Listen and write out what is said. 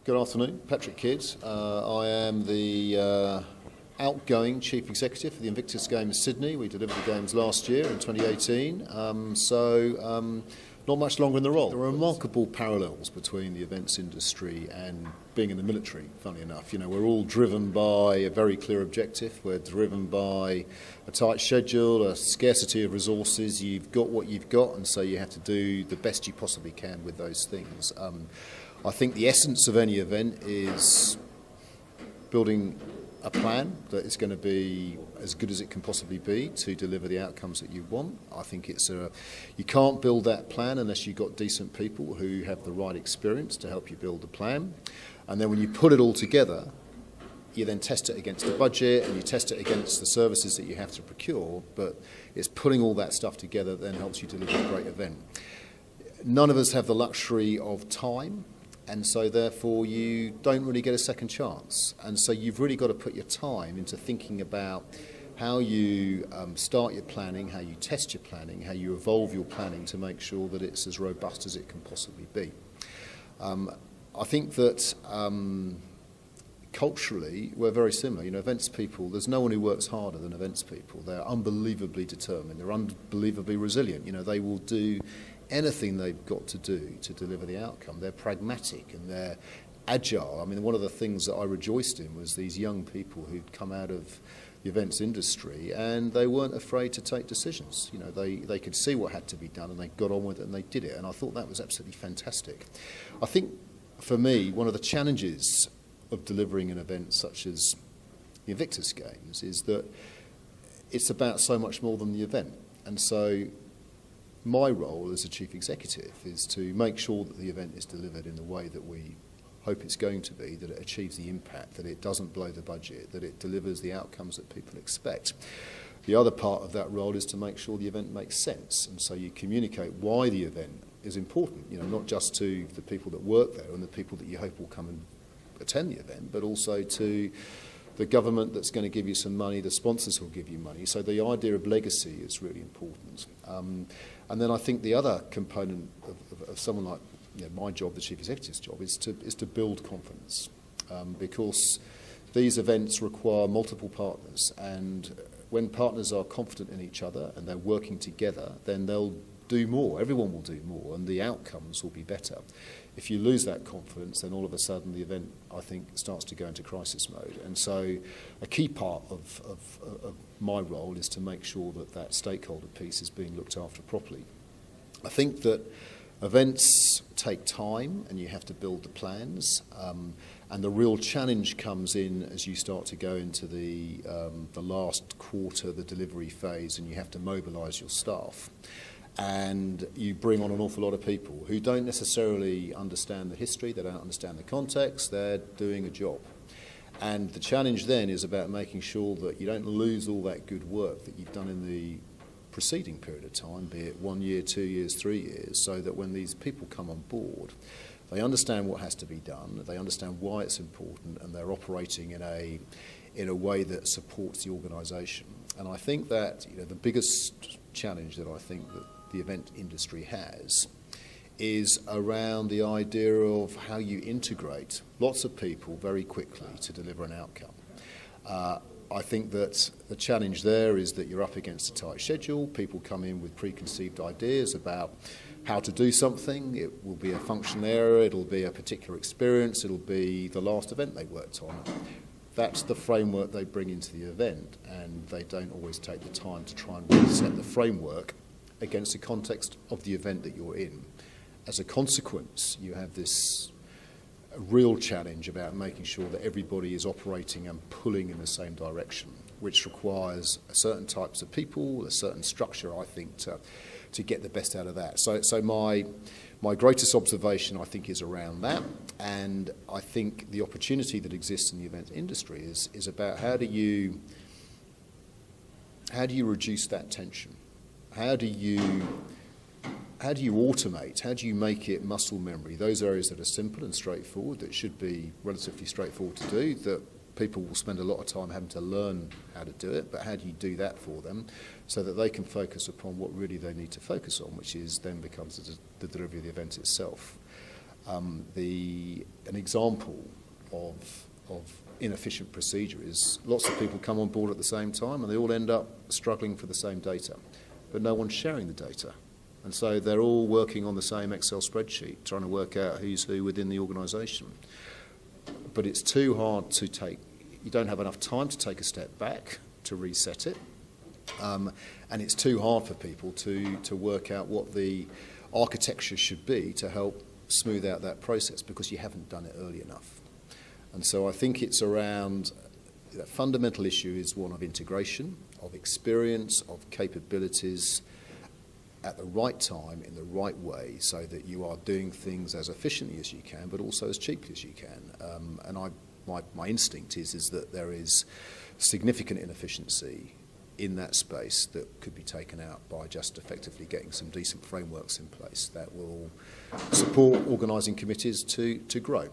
Good afternoon, Patrick Kidd. I am the outgoing Chief Executive for the Invictus Games Sydney. We delivered the Games last year in 2018, not much longer in the role. There are remarkable parallels between the events industry and being in the military, funnily enough. You know, we're all driven by a very clear objective. We're driven by a tight schedule, a scarcity of resources. You've got what you've got, and so you have to do the best you possibly can with those things. I think the essence of any event is building a plan that is going to be as good as it can possibly be to deliver the outcomes that you want. I think you can't build that plan unless you've got decent people who have the right experience to help you build the plan. And then when you put it all together, you then test it against the budget and you test it against the services that you have to procure, but it's putting all that stuff together that then helps you deliver a great event. None of us have the luxury of time, and so therefore you don't really get a second chance. And so you've really got to put your time into thinking about how you start your planning, how you test your planning, how you evolve your planning to make sure that it's as robust as it can possibly be. I think that culturally we're very similar. You know, events people, there's no one who works harder than events people. They're unbelievably determined, they're unbelievably resilient. You know, they will do anything they've got to do to deliver the outcome. They're pragmatic and they're agile. I mean, one of the things that I rejoiced in was these young people who'd come out of the events industry and they weren't afraid to take decisions. You know, they could see what had to be done and they got on with it and they did it, and I thought that was absolutely fantastic. I think for me, one of the challenges of delivering an event such as the Invictus Games is that it's about so much more than the event. And so my role as a chief executive is to make sure that the event is delivered in the way that we hope it's going to be, that it achieves the impact, that it doesn't blow the budget, that it delivers the outcomes that people expect. The other part of that role is to make sure the event makes sense, and so you communicate why the event is important, you know, not just to the people that work there and the people that you hope will come and attend the event, but also to the government that's going to give you some money, the sponsors will give you money. So the idea of legacy is really important. And then I think the other component of someone like, you know, my job, the chief executive's job, is to build confidence, because these events require multiple partners, and when partners are confident in each other and they're working together, then they'll do more. Everyone will do more, and the outcomes will be better. If you lose that confidence, then all of a sudden the event, I think, starts to go into crisis mode. And so a key part of my role is to make sure that that stakeholder piece is being looked after properly. I think that events take time and you have to build the plans, and the real challenge comes in as you start to go into the last quarter, the delivery phase, and you have to mobilise your staff. And you bring on an awful lot of people who don't necessarily understand the history, they don't understand the context, they're doing a job. And the challenge then is about making sure that you don't lose all that good work that you've done in the preceding period of time, be it 1 year, 2 years, 3 years, so that when these people come on board, they understand what has to be done, they understand why it's important, and they're operating in a way that supports the organisation. And I think that, you know, the biggest challenge that I think that the event industry has is around the idea of how you integrate lots of people very quickly to deliver an outcome. I think that the challenge there is that you're up against a tight schedule. People come in with preconceived ideas about how to do something. It will be a functional area, it'll be a particular experience, it'll be the last event they worked on. That's the framework they bring into the event, and they don't always take the time to try and reset the framework against the context of the event that you're in. As a consequence, you have this real challenge about making sure that everybody is operating and pulling in the same direction, which requires certain types of people, a certain structure, I think, to get the best out of that. So my greatest observation, I think, is around that, and I think the opportunity that exists in the event industry is about how do you reduce that tension? How do you automate? How do you make it muscle memory? Those areas that are simple and straightforward, that should be relatively straightforward to do, that people will spend a lot of time having to learn how to do it, but how do you do that for them so that they can focus upon what really they need to focus on, which is then becomes the delivery of the event itself. An example of inefficient procedure is lots of people come on board at the same time and they all end up struggling for the same data, but no one's sharing the data. And so they're all working on the same Excel spreadsheet, trying to work out who's who within the organisation. But it's too hard to take, you don't have enough time to take a step back to reset it. And it's too hard for people to work out what the architecture should be to help smooth out that process because you haven't done it early enough. And so I think it's around, the fundamental issue is one of integration, of experience, of capabilities at the right time, in the right way, so that you are doing things as efficiently as you can, but also as cheaply as you can. And my instinct is that there is significant inefficiency in that space that could be taken out by just effectively getting some decent frameworks in place that will support organising committees to grow.